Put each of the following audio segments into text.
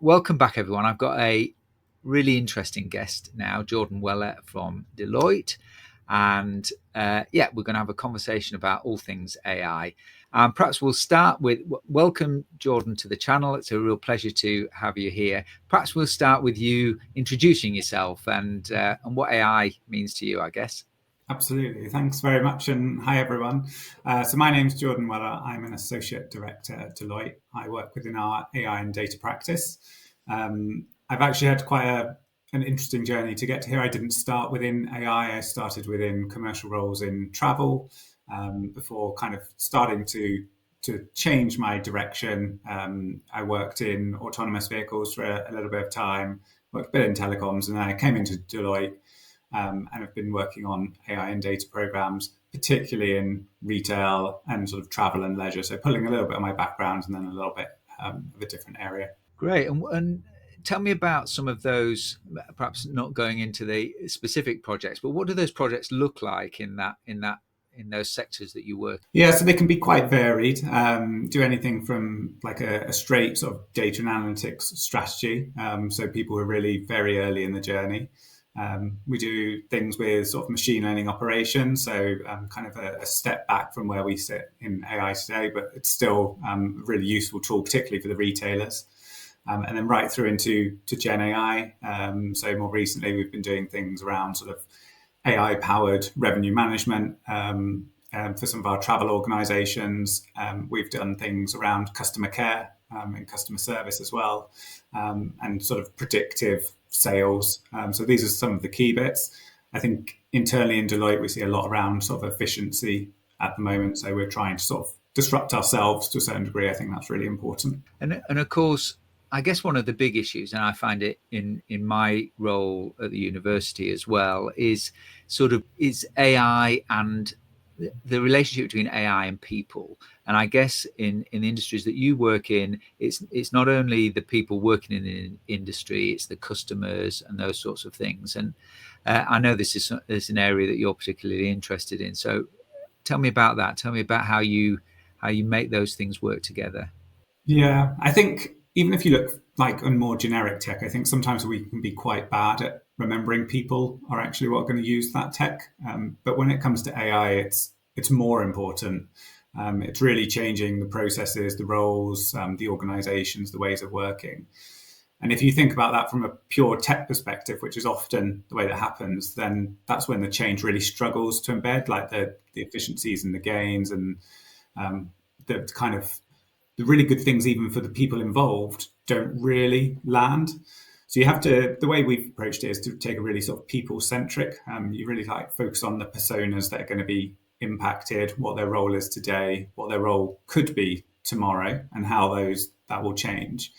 Welcome back, everyone. I've got a really interesting guest now, Jordan Weller from Deloitte. And we're going to have a conversation about all things AI. Perhaps we'll start with welcome, Jordan, to the channel. It's a real pleasure to have you here. Perhaps we'll start with you introducing yourself and what AI means to you, I guess. Absolutely. Thanks very much. And hi, everyone. So my name's Jordan Weller. I'm an associate director at Deloitte. I work within our AI and data practice. I've actually had an interesting journey to get to here. I didn't start within AI. I started within commercial roles in travel before kind of starting to change my direction. I worked in autonomous vehicles for a little bit of time, worked a bit in telecoms, and then I came into Deloitte and have been working on AI and data programs, particularly in retail and sort of travel and leisure. So pulling a little bit of my background and then a little bit of a different area. Great. And tell me about some of those, perhaps not going into the specific projects, but what do those projects look like in those sectors that you work? Yeah, so they can be quite varied. Do anything from like a straight sort of data and analytics strategy. So people who are really very early in the journey. We do things with sort of machine learning operations, so kind of a step back from where we sit in AI today, but it's still a really useful tool, particularly for the retailers. And then right through into Gen AI. So more recently, we've been doing things around sort of AI-powered revenue management for some of our travel organisations. We've done things around customer care and customer service as well, and sort of predictive sales. So these are some of the key bits. I think internally in Deloitte, we see a lot around sort of efficiency at the moment. So we're trying to sort of disrupt ourselves to a certain degree. I think that's really important. And of course, I guess one of the big issues, and I find it in my role at the university as well, is AI and the relationship between AI and people. And I guess in the industries that you work in, it's not only the people working in the industry, it's the customers and those sorts of things. And I know this is an area that you're particularly interested in. So tell me about that. Tell me about how you make those things work together. Yeah, I think even if you look like on more generic tech, I think sometimes we can be quite bad at remembering people are actually what are going to use that tech. But when it comes to AI, it's more important. It's really changing the processes, the roles, the organizations, the ways of working. And if you think about that from a pure tech perspective, which is often the way that happens, then that's when the change really struggles to embed, like the efficiencies and the gains and the kind of the really good things, even for the people involved, don't really land. So you have to, the way we've approached it is to take a really sort of people centric. You really like focus on the personas that are going to be impacted, what their role is today, what their role could be tomorrow, and how that will change.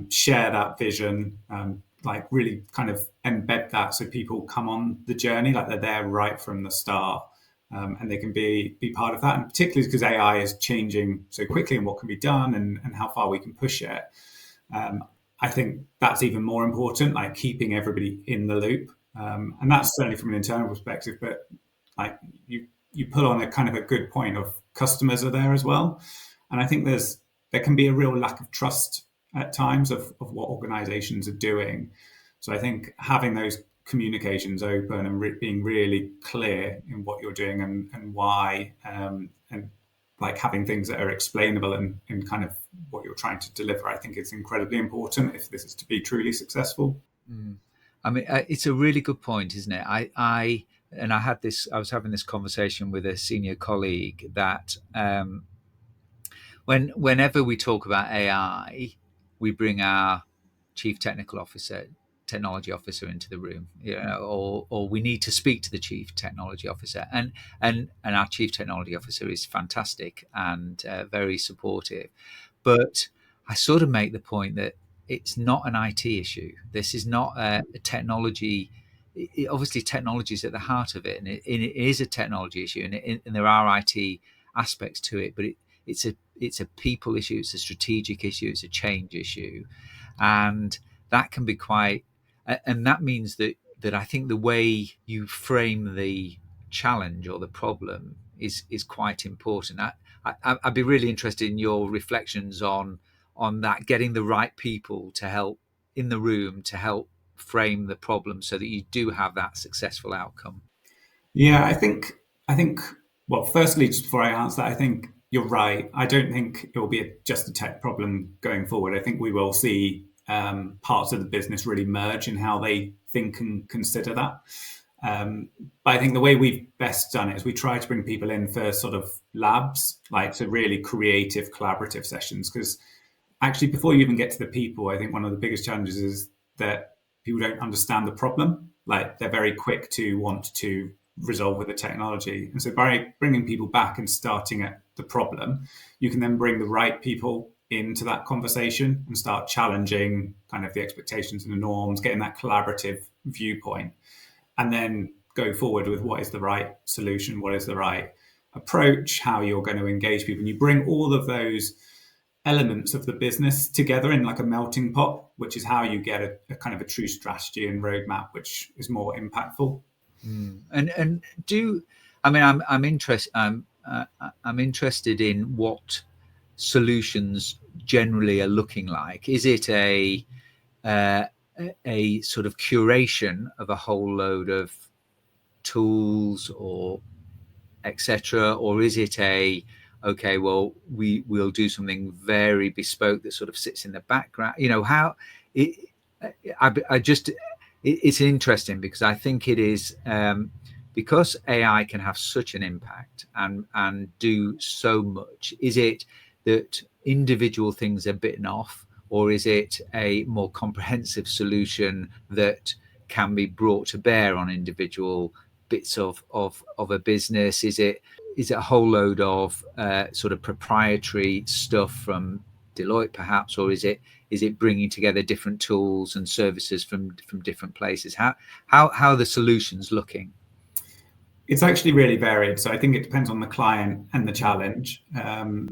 Share that vision, like really kind of embed that so people come on the journey, like they're there right from the start. And they can be part of that, and particularly because AI is changing so quickly and what can be done and how far we can push it. I think that's even more important, like keeping everybody in the loop, and that's certainly from an internal perspective. But like you put on a kind of a good point of customers are there as well, and I think there can be a real lack of trust at times of what organisations are doing. So I think having those communications open and being really clear in what you're doing and why, and like having things that are explainable and kind of what you're trying to deliver, I think is incredibly important if this is to be truly successful. Mm. I mean, it's a really good point, isn't it? I was having this conversation with a senior colleague that whenever we talk about AI, we bring our chief technology officer into the room, or we need to speak to the chief technology officer, and our chief technology officer is fantastic and very supportive, but I sort of make the point that it's not an IT issue. This is not a technology. Obviously, technology is at the heart of it, and it is a technology issue, and there are IT aspects to it, but it's a people issue, it's a strategic issue, it's a change issue, and that can be quite. And that means that I think the way you frame the challenge or the problem is quite important. I'd be really interested in your reflections on that, getting the right people to help in the room to help frame the problem so that you do have that successful outcome? Yeah, I think. Well, firstly, just before I answer that, I think you're right. I don't think it will be just a tech problem going forward. I think we will see parts of the business really merge in how they think and consider that. But I think the way we've best done it is we try to bring people in for sort of labs, like so really creative, collaborative sessions. Because actually, before you even get to the people, I think one of the biggest challenges is that people don't understand the problem. Like they're very quick to want to resolve with the technology. And so by bringing people back and starting at the problem, you can then bring the right people into that conversation and start challenging kind of the expectations and the norms, getting that collaborative viewpoint, and then go forward with what is the right solution, what is the right approach, how you're going to engage people. And you bring all of those elements of the business together in like a melting pot, which is how you get a kind of a true strategy and roadmap, which is more impactful. And do I mean I'm interested I'm interested in what solutions generally are looking like. Is it uh, a sort of curation of a whole load of tools or etc., or is it a okay, well we'll do something very bespoke that sort of sits in the background? You know how it, I just it's interesting because I think it is because AI can have such an impact and do so much. Is it that individual things are bitten off, or is it a more comprehensive solution that can be brought to bear on individual bits of a business? Is it a whole load of sort of proprietary stuff from Deloitte, perhaps, or is it bringing together different tools and services from different places? How are the solutions looking? It's actually really varied. So I think it depends on the client and the challenge.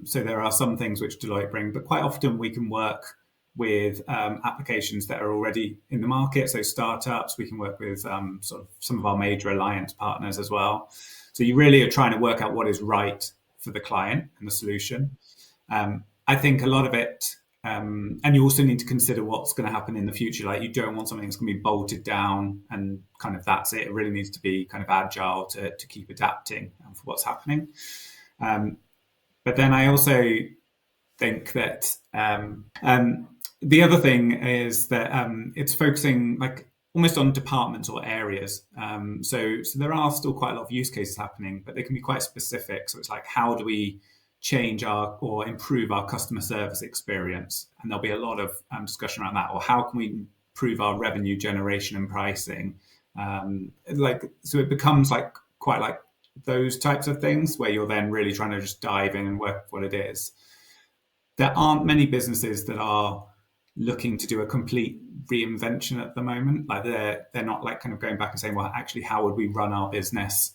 So there are some things which Deloitte bring, but quite often we can work with applications that are already in the market. So startups, we can work with sort of some of our major alliance partners as well. So you really are trying to work out what is right for the client and the solution. I think a lot of it, and you also need to consider what's going to happen in the future. Like you don't want something that's going to be bolted down and kind of that's it. It really needs to be kind of agile to keep adapting for what's happening. But then I also think that the other thing is that it's focusing like almost on departments or areas. So there are still quite a lot of use cases happening, but they can be quite specific. So it's like, how do we change our or improve our customer service experience? And there'll be a lot of discussion around that. Or how can we improve our revenue generation and pricing? Like so, it becomes like quite like those types of things where you're then really trying to just dive in and work what it is. There aren't many businesses that are looking to do a complete reinvention at the moment. Like they're not like kind of going back and saying, well, actually, how would we run our business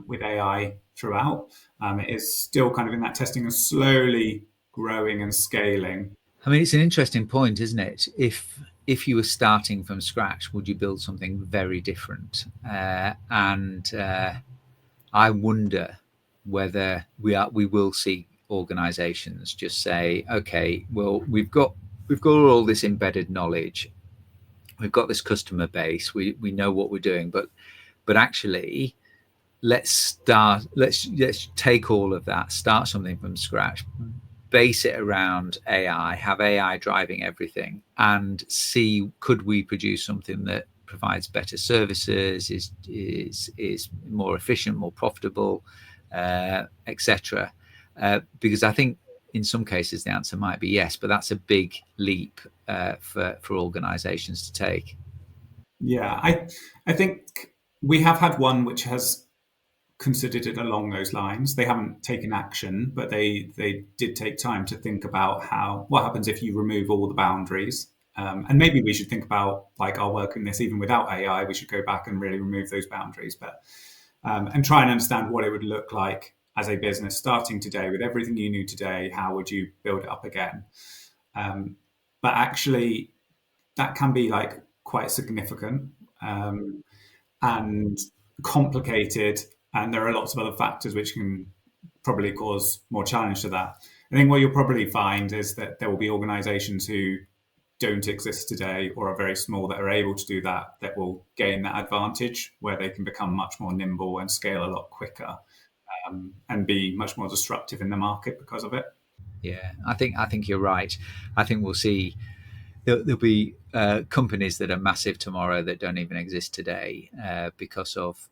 with AI throughout? It is still kind of in that testing and slowly growing and scaling. I mean, it's an interesting point, isn't it? If you were starting from scratch, would you build something very different? And I wonder whether we will see organisations just say, okay, well, we've got all this embedded knowledge, we've got this customer base, we know what we're doing, but actually, let's take all of that, start something from scratch, base it around AI, have AI driving everything, and see could we produce something that provides better services, is more efficient, more profitable, etc. Because I think in some cases the answer might be yes, but that's a big leap for organisations to take. Yeah, I think we have had one which has considered it along those lines. They haven't taken action, but they did take time to think about how what happens if you remove all the boundaries. And maybe we should think about like our work in this even without AI. We should go back and really remove those boundaries, but and try and understand what it would look like as a business starting today with everything you knew today. How would you build it up again? Um, but actually, that can be like quite significant. And complicated, and there are lots of other factors which can probably cause more challenge to that. I think what you'll probably find is that there will be organisations who don't exist today or are very small that are able to do that, that will gain that advantage where they can become much more nimble and scale a lot quicker, and be much more disruptive in the market because of it. Yeah, I think you're right. I think we'll see there'll be companies that are massive tomorrow that don't even exist today because of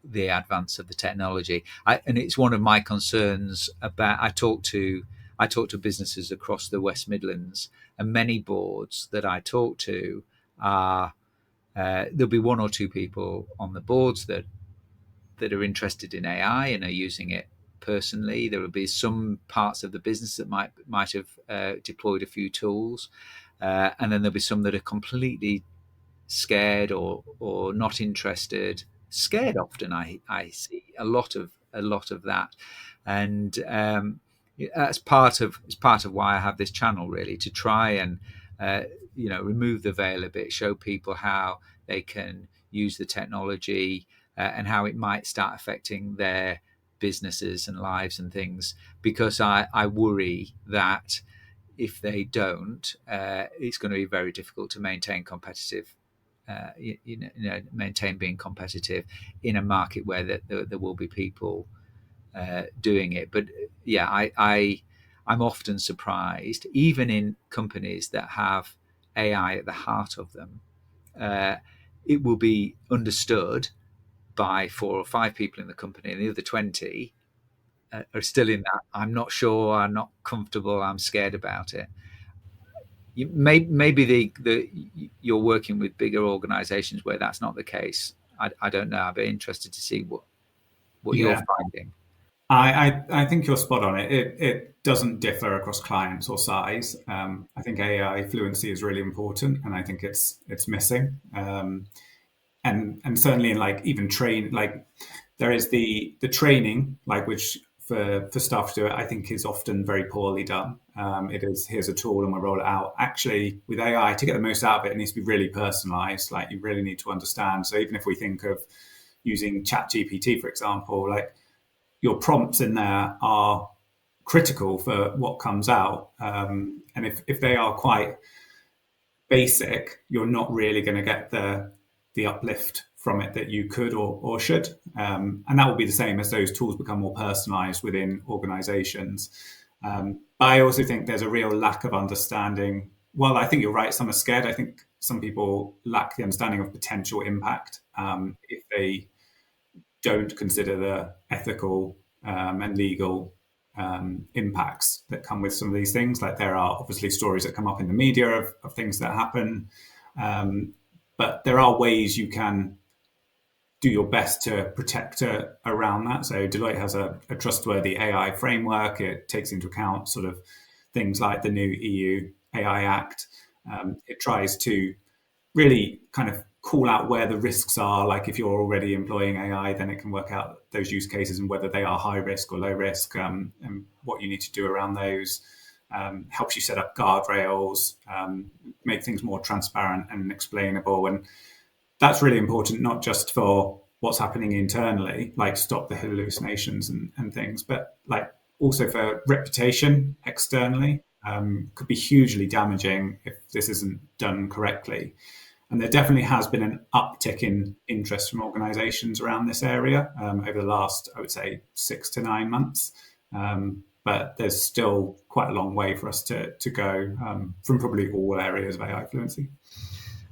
the advance of the technology. And it's one of my concerns about. I talk to businesses across the West Midlands, and many boards that I talk to are there'll be one or two people on the boards that are interested in AI and are using it personally. There will be some parts of the business that might have deployed a few tools, and then there'll be some that are completely scared or not interested. Scared often, I see a lot of that, and that's part of why I have this channel, really, to try and uh, remove the veil a bit, show people how they can use the technology and how it might start affecting their businesses and lives and things. Because I worry that if they don't, it's going to be very difficult to maintain competitive. Maintain being competitive in a market where there will be people doing it. But yeah, I'm often surprised, even in companies that have AI at the heart of them, uh, it will be understood by 4 or 5 people in the company, and the other 20 are still in that. I'm not sure. I'm not comfortable. I'm scared about it. Maybe you're working with bigger organisations where that's not the case. I don't know. I'd be interested to see what you're Yeah, finding. I think you're spot on. It doesn't differ across clients or size. I think AI fluency is really important, and I think it's missing. And certainly in like even train like there is the training like which for staff to do it I think is often very poorly done. It is here's a tool and we'll roll it out. Actually, with AI, to get the most out of it, it needs to be really personalized. Like you really need to understand. So even if we think of using Chat GPT, for example, like your prompts in there are critical for what comes out. And if they are quite basic, you're not really going to get the uplift from it that you could or should. And that will be the same as those tools become more personalized within organizations. I also think there's a real lack of understanding. Well, I think you're right. Some are scared. I think some people lack the understanding of potential impact if they don't consider the ethical and legal impacts that come with some of these things. Like there are obviously stories that come up in the media of things that happen, um, but there are ways you can do your best to protect around that. So Deloitte has a trustworthy AI framework. It takes into account sort of things like the new EU AI Act. It tries to really kind of call out where the risks are. Like if you're already employing AI, then it can work out those use cases and whether they are high risk or low risk, and what you need to do around those. Helps you set up guardrails, make things more transparent and explainable. And that's really important, not just for what's happening internally, like stop the hallucinations and things, but like also for reputation externally. Could be hugely damaging if this isn't done correctly. And there definitely has been an uptick in interest from organisations around this area over the last, I would say, 6 to 9 months. But there's still quite a long way for us to go from probably all areas of AI fluency.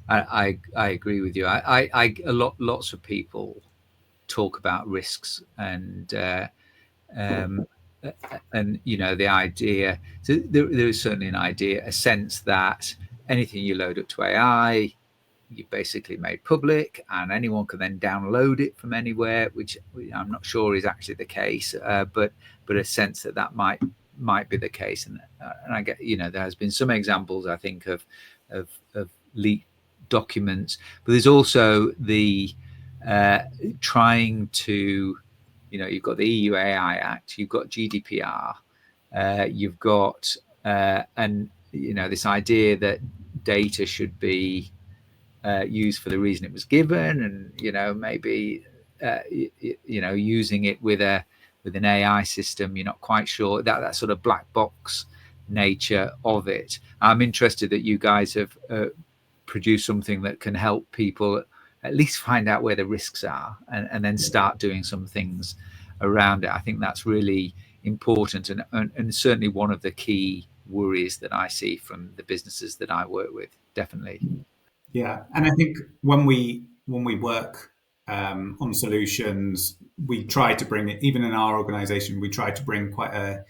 I agree with you. Lots of people talk about risks um, and the idea. So there is certainly an idea, a sense that anything you load up to AI, you basically made public, and anyone can then download it from anywhere, which I'm not sure is actually the case. But a sense that might be the case, and I get there has been some examples I think of leaked documents, but there's also the trying to you've got the EU AI Act, you've got GDPR, you've got and this idea that data should be used for the reason it was given, and maybe using it with with an AI system. You're not quite sure that sort of black box nature of it. I'm interested that you guys have produced something that can help people at least find out where the risks are, and then start doing some things around it. I think that's really important, and certainly one of the key worries that I see from the businesses that I work with. Definitely. Yeah, and I think when we work on solutions, we try to bring it. Even in our organisation, we try to bring quite a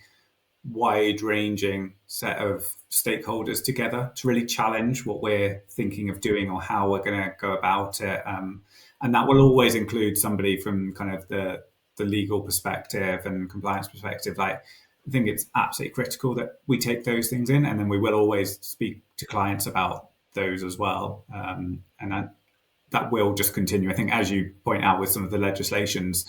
wide-ranging set of stakeholders together to really challenge what we're thinking of doing or how we're going to go about it. And that will always include somebody from kind of the legal perspective and compliance perspective. Like, I think it's absolutely critical that we take those things in, and then we will always speak to clients about those as well. And that will just continue. I think, as you point out with some of the legislations,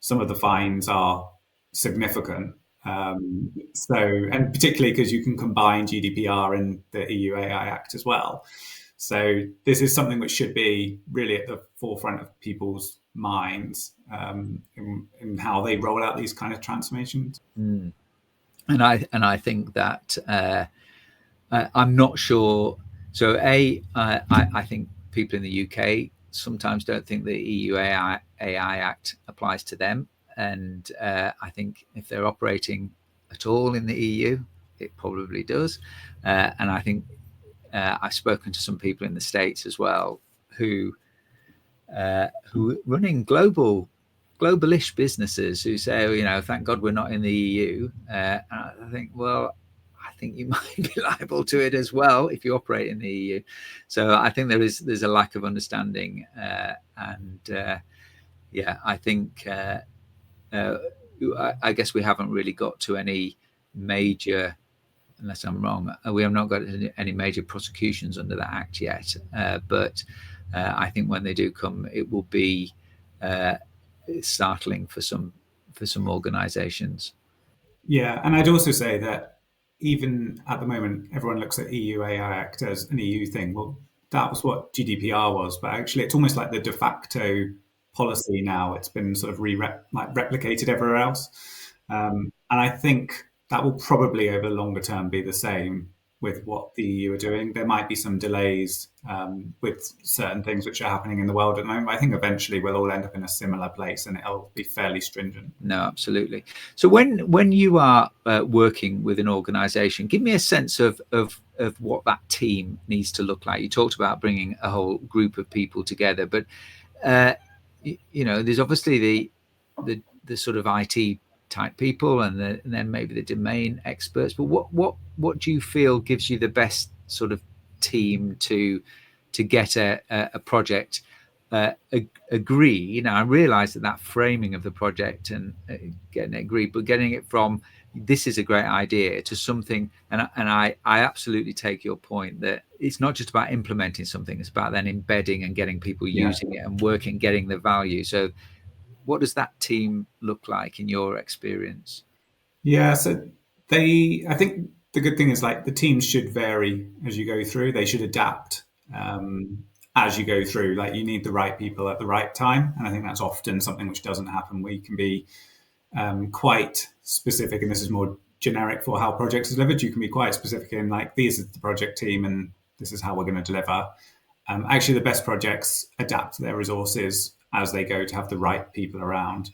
some of the fines are significant. So, and particularly because you can combine GDPR and the EU AI Act as well. So this is something which should be really at the forefront of people's minds in how they roll out these kind of transformations. Mm. And I think that I'm not sure. So I think people in the UK sometimes don't think the EU AI Act applies to them, and I think if they're operating at all in the EU, it probably does. And I think I've spoken to some people in the States as well who running globalish businesses who say, oh, thank God we're not in the EU. And I think, well, I think you might be liable to it as well if you operate in the EU. So I think there's a lack of understanding, and yeah, I think I guess we haven't really got to any major, unless I'm wrong, we have not got any major prosecutions under that act yet. But I think when they do come, it will be uh, startling for some organisations. Yeah, and I'd also say that even at the moment, everyone looks at EU AI Act as an EU thing. Well, that was what GDPR was, but actually, it's almost like the de facto policy now. It's been sort of replicated everywhere else, and I think that will probably over the longer term be the same with what the EU are doing. There might be some delays with certain things which are happening in the world at the moment, but I think eventually we'll all end up in a similar place, and it'll be fairly stringent. No, absolutely. So when you are working with an organisation, give me a sense of what that team needs to look like. You talked about bringing a whole group of people together, but uh, there's obviously the sort of IT type people, and then maybe the domain experts. But what do you feel gives you the best sort of team to get a project agreed? I realise that framing of the project and getting it agreed, but getting it from this is a great idea to something, and I absolutely take your point that it's not just about implementing something; it's about then embedding and getting people Yeah. using it and working, getting the value. So, what does that team look like in your experience? Yeah, so I think the good thing is like the teams should vary as you go through. They should adapt as you go through. Like you need the right people at the right time, and I think that's often something which doesn't happen. We can be quite specific, and this is more generic for how projects are delivered. You can be quite specific in like this is the project team, and this is how we're going to deliver. Actually, the best projects adapt their resources as they go to have the right people around.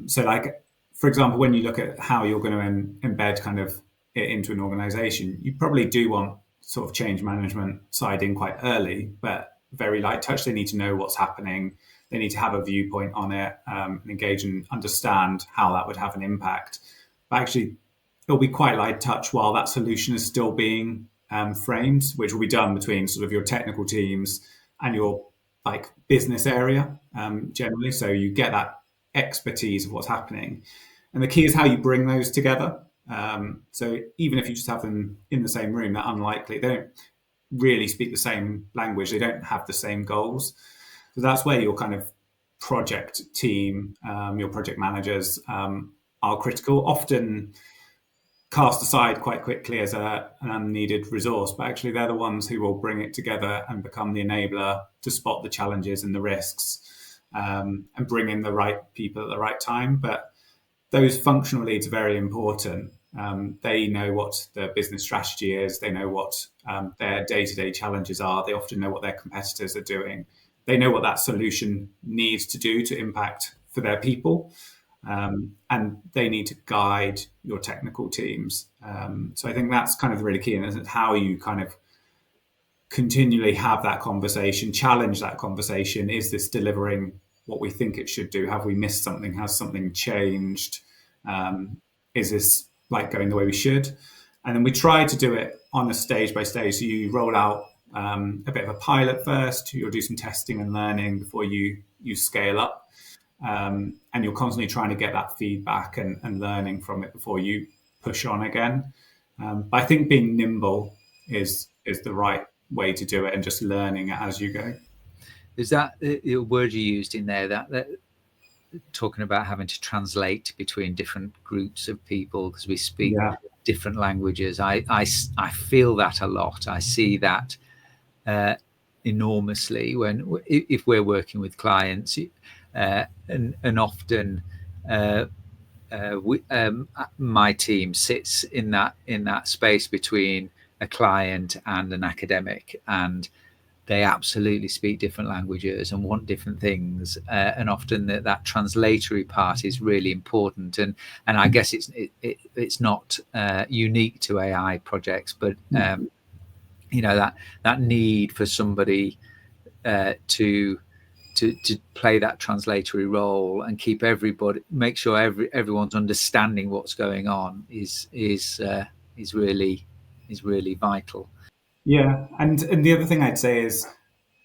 So, like for example, when you look at how you're going to embed kind of it into an organization, you probably do want sort of change management side in quite early, but very light touch. They need to know what's happening. They need to have a viewpoint on it, and engage and understand how that would have an impact. But actually, it'll be quite light touch while that solution is still being framed, which will be done between sort of your technical teams and your like business area generally. So you get that expertise of what's happening, and the key is how you bring those together. So even if you just have them in the same room, they're unlikely. They don't really speak the same language. They don't have the same goals. So that's where your kind of project team, your project managers are critical. Often cast aside quite quickly as an unneeded resource, but actually they're the ones who will bring it together and become the enabler to spot the challenges and the risks, and bring in the right people at the right time. But those functional leads are very important. They know what the business strategy is. They know what their day-to-day challenges are. They often know what their competitors are doing. They know what that solution needs to do to impact for their people. And they need to guide your technical teams. So I think that's kind of really key, and it's how you kind of continually have that conversation, challenge that conversation. Is this delivering what we think it should do? Have we missed something? Has something changed? Is this like going the way we should? And then we try to do it on a stage by stage. So you roll out a bit of a pilot first. You'll do some testing and learning before you scale up. And you're constantly trying to get that feedback and learning from it before you push on again. But I think being nimble is the right way to do it, and just learning as you go. Is that the word you used in there? That talking about having to translate between different groups of people because we speak Yeah. different languages. I feel that a lot. I see that enormously if we're working with clients, and often my team sits in that space between a client and an academic, and they absolutely speak different languages and want different things, and often that translatory part is really important. And I guess it's not unique to AI projects, but that need for somebody to play that translatory role and make sure everyone's understanding what's going on is really vital. Yeah, and the other thing I'd say is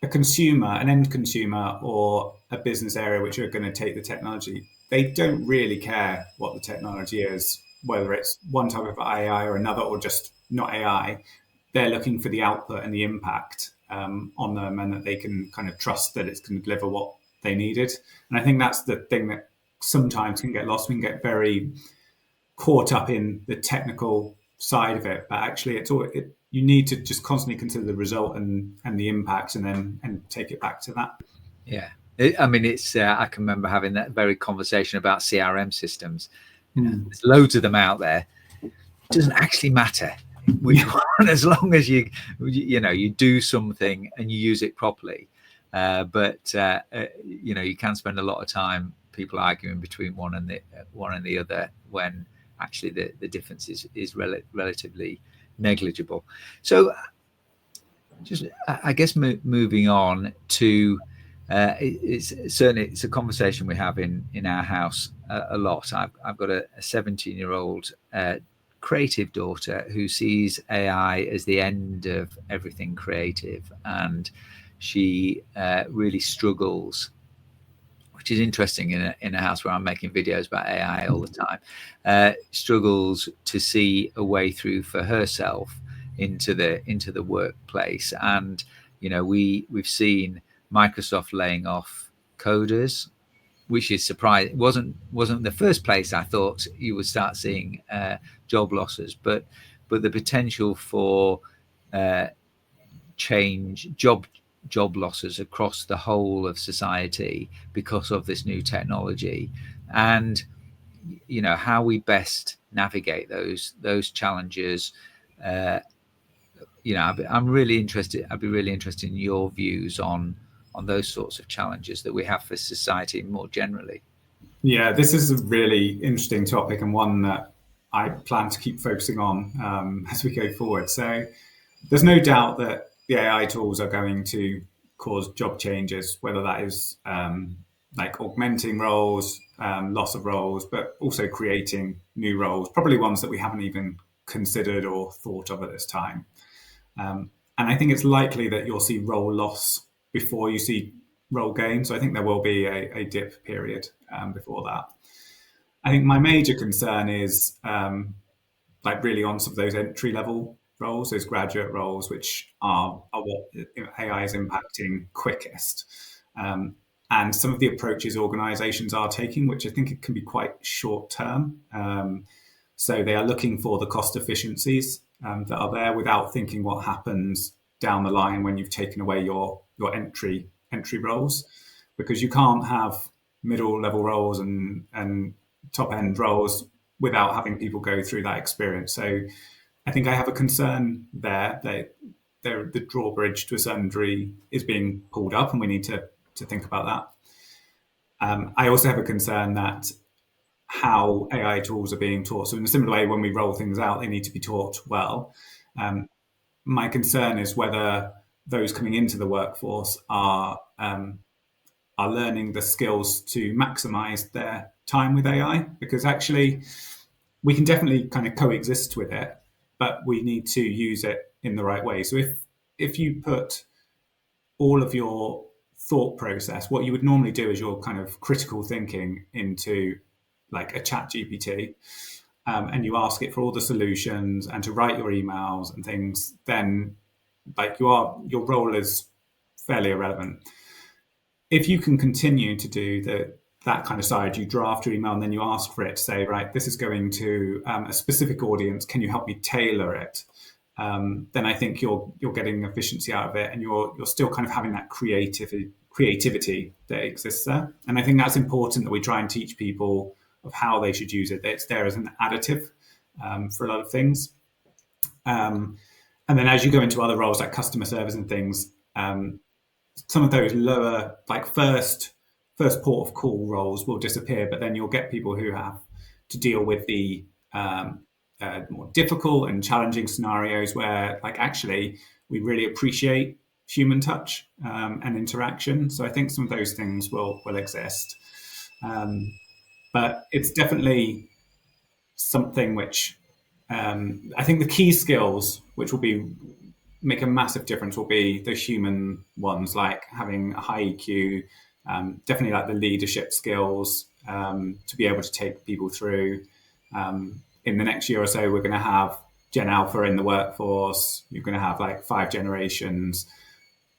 a consumer, an end consumer, or a business area which are going to take the technology, they don't really care what the technology is, whether it's one type of AI or another, or just not AI. They're looking for the output and the impact on them, and that they can kind of trust that it's going to deliver what they needed. And I think that's the thing that sometimes can get lost. We can get very caught up in the technical side of it, but actually you need to just constantly consider the result and the impact, and then take it back to that. Yeah, I mean, it's I can remember having that very conversation about CRM systems. There's loads of them out there. It doesn't actually matter which one, as long as you do something and you use it properly. But you can spend a lot of time people arguing between one and the other, when actually the difference is relatively negligible. So just, I guess, moving on to it's a conversation we have in our house a lot. I've got a 17-year-old creative daughter who sees AI as the end of everything creative, and she really struggles, which is interesting in a house where I'm making videos about AI all the time, struggles to see a way through for herself into the workplace. And we've seen Microsoft laying off coders, which is surprising. Wasn't the first place I thought you would start seeing job losses, but the potential for job losses across the whole of society because of this new technology, and how we best navigate those challenges. I'm really interested. I'd be really interested in your views on those sorts of challenges that we have for society more generally. Yeah, this is a really interesting topic, and one that I plan to keep focusing on as we go forward. So there's no doubt that the AI tools are going to cause job changes, whether that is like augmenting roles, loss of roles, but also creating new roles, probably ones that we haven't even considered or thought of at this time. And I think it's likely that you'll see role loss before you see role gain. So I think there will be a dip period before that. I think my major concern is like really on some of those entry level roles, those graduate roles, which are what AI is impacting quickest. And some of the approaches organizations are taking, which I think it can be quite short term. So they are looking for the cost efficiencies that are there, without thinking what happens down the line when you've taken away your entry roles, because you can't have middle level roles and top end roles without having people go through that experience. So I think I have a concern there that the drawbridge to a certain degree is being pulled up, and we need to think about that. I also have a concern that how AI tools are being taught. So in a similar way, when we roll things out, they need to be taught well. My concern is whether those coming into the workforce are learning the skills to maximize their time with AI, because actually we can definitely kind of coexist with it, but we need to use it in the right way. So if you put all of your thought process, what you would normally do is your kind of critical thinking into like a chat GPT, and you ask it for all the solutions and to write your emails and things, then like your role is fairly irrelevant. If you can continue to do that kind of side, you draft your email and then you ask for it to say, right, this is going to a specific audience. Can you help me tailor it? Then I think you're getting efficiency out of it, and you're still kind of having that creativity that exists there. And I think that's important that we try and teach people of how they should use it. That it's there as an additive for a lot of things. And then as you go into other roles like customer service and things, some of those lower, like first port of call roles will disappear, but then you'll get people who have to deal with the more difficult and challenging scenarios where, like, actually we really appreciate human touch and interaction. So I think some of those things will exist, but it's definitely something which I think the key skills, which will make a massive difference, will be the human ones, like having a high EQ, definitely like the leadership skills to be able to take people through. In the next year or so, we're going to have Gen Alpha in the workforce. You're going to have like 5 generations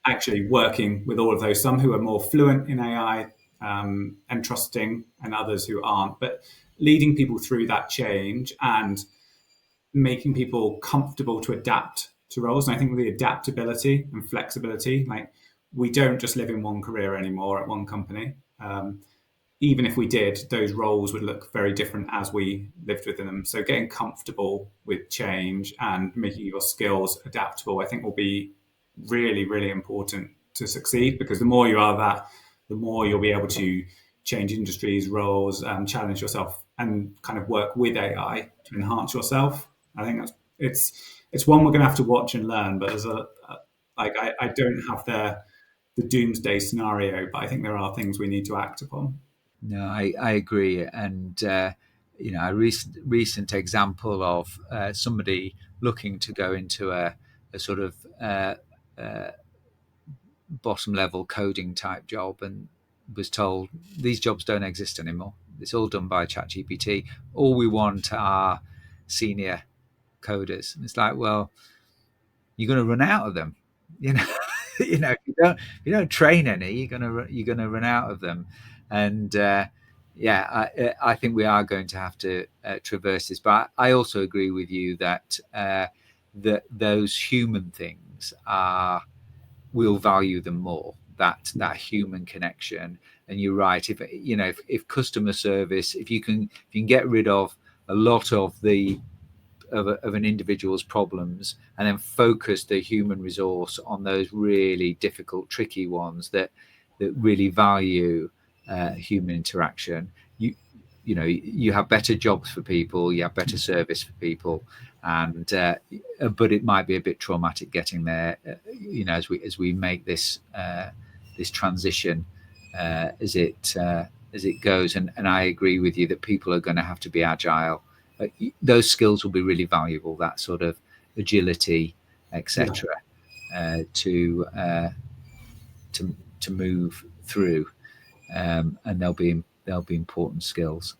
actually working with all of those, some who are more fluent in AI and trusting, and others who aren't, but leading people through that change and making people comfortable to adapt to roles. And I think the adaptability and flexibility, like, we don't just live in one career anymore at one company. Even if we did, those roles would look very different as we lived within them. So getting comfortable with change and making your skills adaptable, I think, will be really, really important to succeed, because the more you are that, the more you'll be able to change industries, roles, challenge yourself, and kind of work with AI to enhance yourself. I think it's one we're going to have to watch and learn. But as I don't have the doomsday scenario, but I think there are things we need to act upon. No, I agree. And, a recent example of somebody looking to go into a sort of bottom level coding type job, and was told these jobs don't exist anymore. It's all done by ChatGPT. All we want are senior coders. And it's like, well, you're going to run out of them. If you don't train any, you're gonna run out of them. And I think we are going to have to traverse this. But I also agree with you that those human things we'll value them more. That human connection. And you're right. If customer service, if you can get rid of a lot of an individual's problems, and then focus the human resource on those really difficult, tricky ones that really value human interaction, you have better jobs for people, you have better service for people, and but it might be a bit traumatic getting there, as we make this transition as it goes. And I agree with you that people are going to have to be agile. Those skills will be really valuable, that sort of agility, etc., to move through, and they'll be important skills.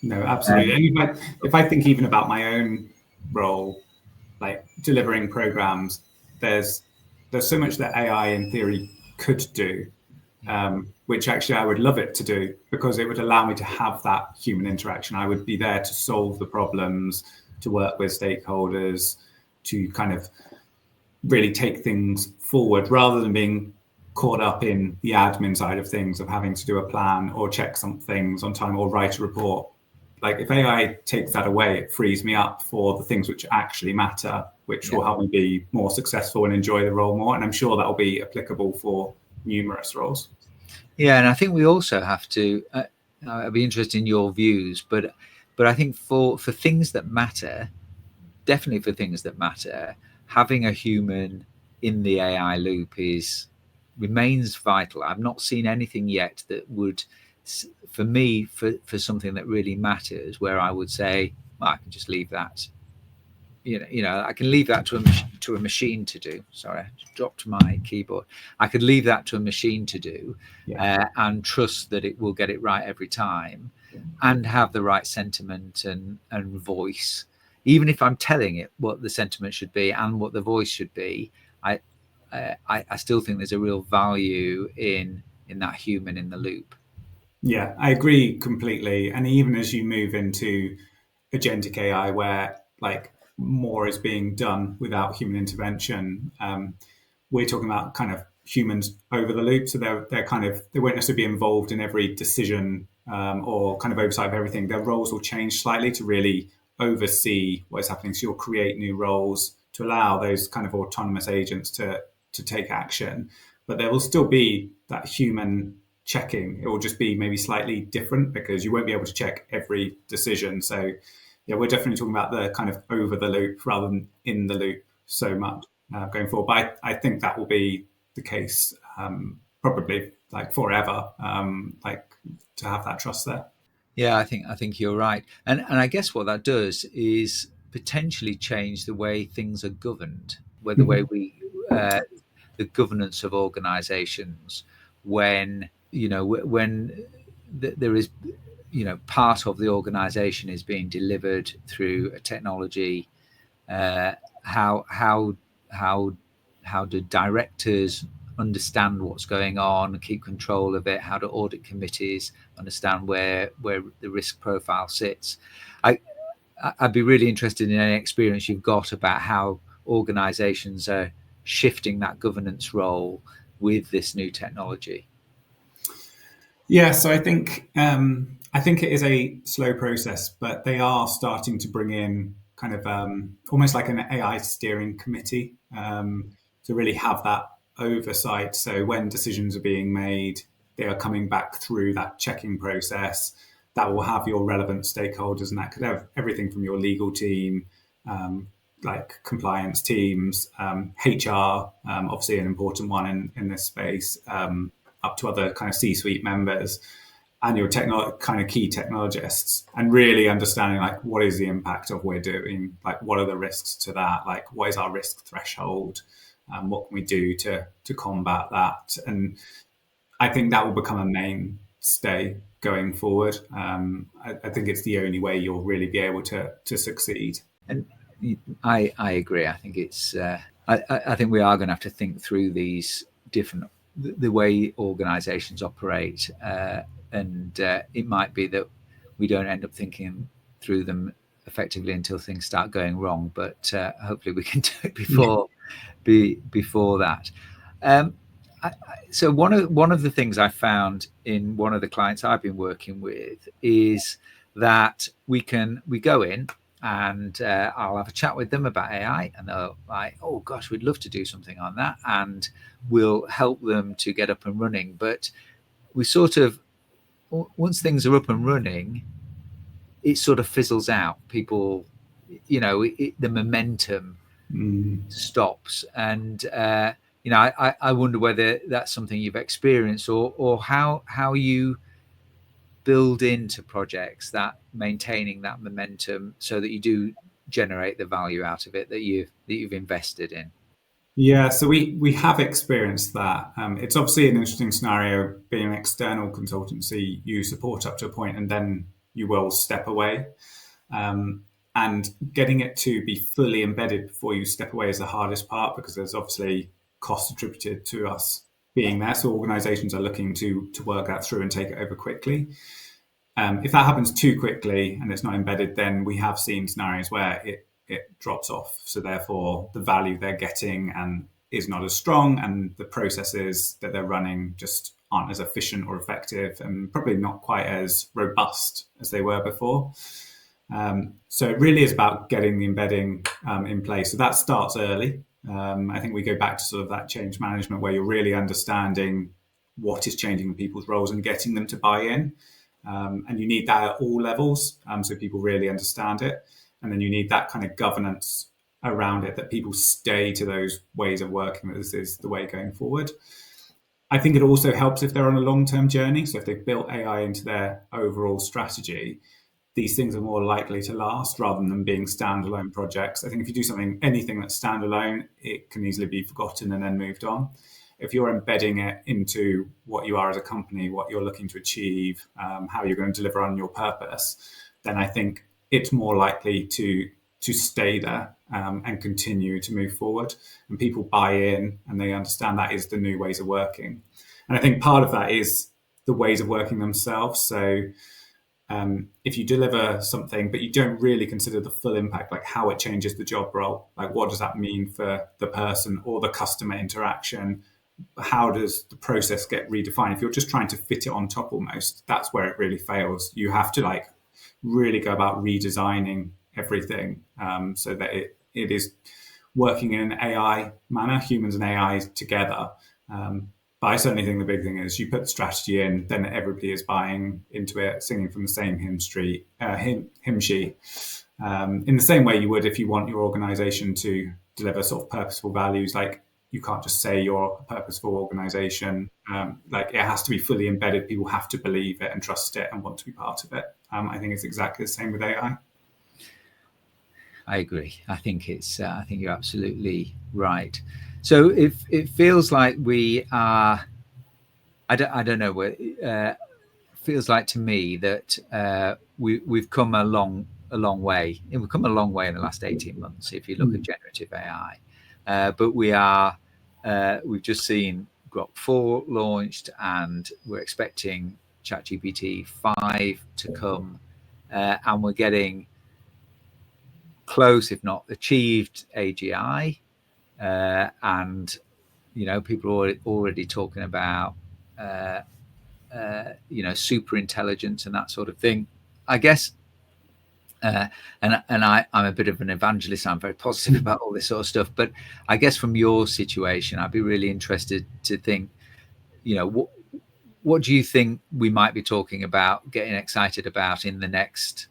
No, absolutely. And if I think even about my own role, like delivering programs, there's so much that AI in theory could do, which actually I would love it to do, because it would allow me to have that human interaction. I would be there to solve the problems, to work with stakeholders, to kind of really take things forward, rather than being caught up in the admin side of things, of having to do a plan or check some things on time or write a report. like if AI takes that away, it frees me up for the things which actually matter, which Yeah. will help me be more successful and enjoy the role more. And I'm sure that will be applicable for numerous roles. Yeah, and I think we also have to. I'd be interested in your views, but I think for things that matter, definitely for things that matter, having a human in the AI loop is remains vital. I've not seen anything yet that would, for me, for something that really matters, where I would say, well, I can just leave that. I can leave that to a machine to do. Sorry, I just dropped my keyboard. I could leave that to a machine to do, Yeah. and trust that it will get it right every time, and have the right sentiment and voice. Even if I'm telling it what the sentiment should be and what the voice should be, I I still think there's a real value in that human in the loop. Yeah, I agree completely. And even as you move into agentic AI, where like more is being done without human intervention, we're talking about kind of humans over the loop. So they're kind of they won't necessarily be involved in every decision or kind of oversight of everything. Their roles will change slightly to really oversee what is happening. So you'll create new roles to allow those kind of autonomous agents to take action, but there will still be that human checking. It will just be maybe slightly different because you won't be able to check every decision. So yeah, we're definitely talking about the kind of over the loop rather than in the loop so much going forward. But I think that will be the case probably like forever, like to have that trust there. Yeah, I think you're right, and I guess what that does is potentially change the way things are governed, where the way Mhm. we the governance of organisations, when when there is part of the organisation is being delivered through a technology. uh, how how how how do directors understand what's going on, keep control of it? How do audit committees understand where the risk profile sits? I I'd be really interested in any experience you've got about how organisations are shifting that governance role with this new technology. Yeah, so I think it is a slow process, but they are starting to bring in kind of almost like an AI steering committee to really have that oversight. So when decisions are being made, they are coming back through that checking process. That will have your relevant stakeholders, and that could have everything from your legal team, um, like compliance teams, HR, obviously an important one in this space. Up to other kind of C-suite members and your kind of key technologists, and really understanding like what is the impact of what we're doing, like what are the risks to that, like what is our risk threshold, what can we do to combat that, and I think that will become a mainstay going forward. I think it's the only way you'll really be able to succeed. And I agree. I think it's I think we are going to have to think through these different the way organisations operate, and it might be that we don't end up thinking through them effectively until things start going wrong. But hopefully, we can do it Yeah. before that. Um, so one of the things I found in one of the clients I've been working with is that we go in and I'll have a chat with them about AI, and they're like, "Oh gosh, we'd love to do something on that," and we'll help them to get up and running. But we sort of once things are up and running, it sort of fizzles out. People, the momentum Mm. stops, and I wonder whether that's something you've experienced, or how you build into projects that maintaining that momentum so that you do generate the value out of it that you've invested in. Yeah, so we have experienced that. It's obviously an interesting scenario being an external consultancy. You support up to a point, and then you will step away. Um, and getting it to be fully embedded before you step away is the hardest part because there's obviously costs attributed to us being there. So organisations are looking to work that through and take it over quickly. If that happens too quickly and it's not embedded, then we have seen scenarios where it drops off. So therefore, the value they're getting and is not as strong, and the processes that they're running just aren't as efficient or effective and probably not quite as robust as they were before. So it really is about getting the embedding in place. So that starts early. I think we go back to sort of that change management where you're really understanding what is changing in people's roles and getting them to buy in. And you need that at all levels, so people really understand it. And then you need that kind of governance around it, that people stay to those ways of working, that this is the way going forward. I think it also helps if they're on a long-term journey. So if they've built AI into their overall strategy, these things are more likely to last rather than being standalone projects. I think if you do anything that's standalone, it can easily be forgotten and then moved on. If you're embedding it into what you are as a company, what you're looking to achieve, how you're going to deliver on your purpose, then I think it's more likely to stay there and continue to move forward. And people buy in and they understand that is the new ways of working. And I think part of that is the ways of working themselves. So if you deliver something, but you don't really consider the full impact, like how it changes the job role, like what does that mean for the person or the customer interaction? How does the process get redefined? If you're just trying to fit it on top almost, that's where it really fails. You have to like really go about redesigning everything so that it is working in an AI manner, humans and AI together. But I certainly think the big thing is you put the strategy in, then everybody is buying into it, singing from the same hymn sheet. In the same way you would if you want your organisation to deliver sort of purposeful values. Like you can't just say you're a purposeful organisation. Like it has to be fully embedded. People have to believe it and trust it and want to be part of it. I think it's exactly the same with AI. I agree. I think you're absolutely right. So if it feels like we are, I don't know. It feels like to me that we've come a long way. We've come a long way in the last 18 months. If you look at generative AI, but we've just seen Grok 4 launched, and we're expecting ChatGPT 5 to come, and we're getting close, if not achieved, AGI, and people are already talking about super intelligence and that sort of thing. I guess, and I'm a bit of an evangelist. I'm very positive about all this sort of stuff. But I guess from your situation, I'd be really interested to think, what do you think we might be talking about, getting excited about in the next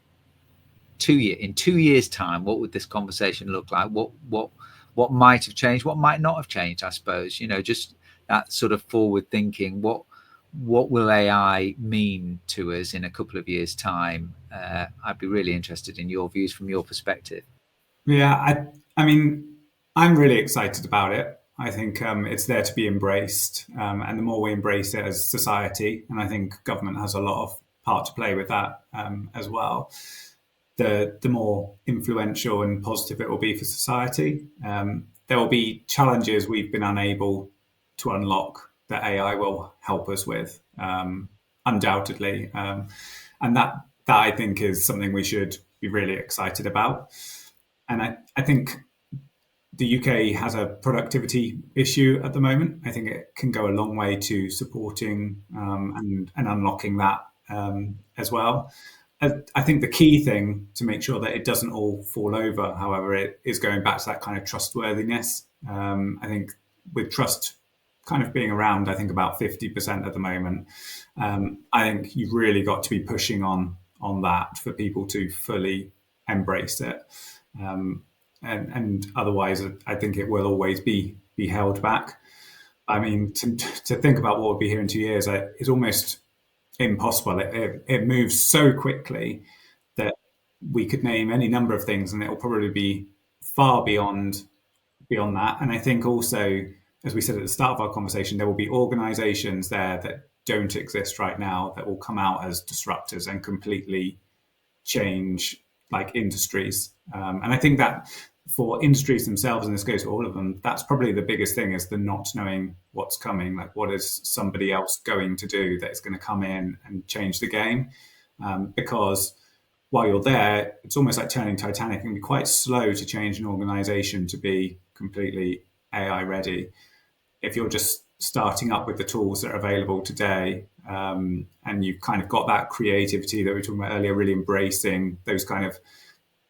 2 years? In 2 years' time, what would this conversation look like? What might have changed? What might not have changed? I suppose just that sort of forward thinking. What will AI mean to us in a couple of years' time? I'd be really interested in your views from your perspective. Yeah, I mean, I'm really excited about it. I think it's there to be embraced, and the more we embrace it as society, and I think government has a lot of part to play with that as well, the more influential and positive it will be for society. There will be challenges we've been unable to unlock that AI will help us with, undoubtedly, and that I think is something we should be really excited about. And I think the UK has a productivity issue at the moment. I think it can go a long way to supporting and unlocking that as well. I think the key thing to make sure that it doesn't all fall over, however, it is going back to that kind of trustworthiness. I think with trust kind of being around, I think about 50% at the moment. I think you've really got to be pushing on that for people to fully embrace it. And otherwise, I think it will always be held back. I mean, to think about what would be here in 2 years is almost impossible. It moves so quickly that we could name any number of things, and it will probably be far beyond that. And I think also, as we said at the start of our conversation, there will be organisations there that don't exist right now that will come out as disruptors and completely change like industries. And I think that for industries themselves, and this goes for all of them, that's probably the biggest thing, is the not knowing what's coming. Like, what is somebody else going to do that is going to come in and change the game? Because while you're there, it's almost like turning Titanic. It can be quite slow to change an organization to be completely AI ready. If you're just starting up with the tools that are available today, and you've kind of got that creativity that we were talking about earlier, really embracing those kind of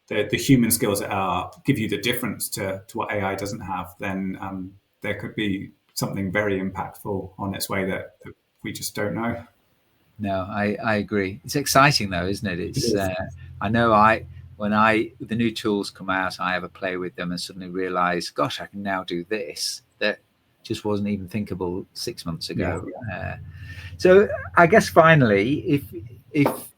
the human skills that give you the difference to what AI doesn't have, then there could be something very impactful on its way that we just don't know. No, I agree. It's exciting though, isn't it? It It's is. I know when the new tools come out, I have a play with them and suddenly realize, gosh, I can now do this that just wasn't even thinkable 6 months Yeah. ago. So I guess finally, if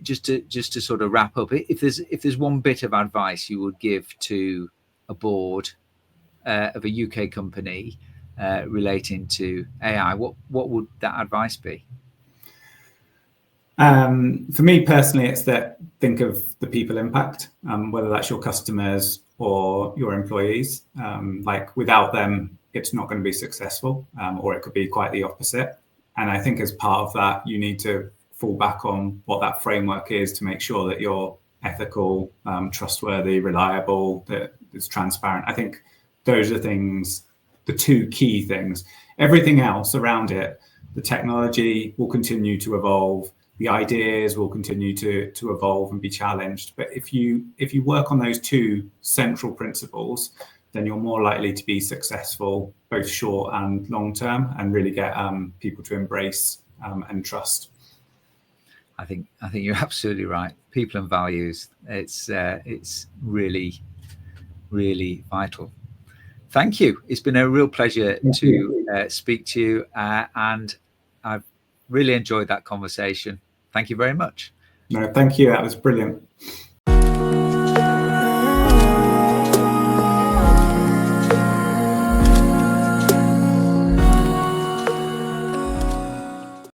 just to sort of wrap up, if there's one bit of advice you would give to a board of a UK company relating to AI, what would that advice be? For me personally, it's that think of the people impact, whether that's your customers or your employees. Like without them, it's not going to be successful, or it could be quite the opposite. And I think as part of that, you need to fall back on what that framework is to make sure that you're ethical, trustworthy, reliable, that it's transparent. I think those are things, the two key things. Everything else around it, the technology will continue to evolve, the ideas will continue to evolve and be challenged. But if you work on those two central principles, then you're more likely to be successful, both short and long term, and really get people to embrace and trust. I think you're absolutely right. People and values. It's really vital. Thank you. It's been a real pleasure to speak to you, and I've really enjoyed that conversation. Thank you very much. No, thank you. That was brilliant.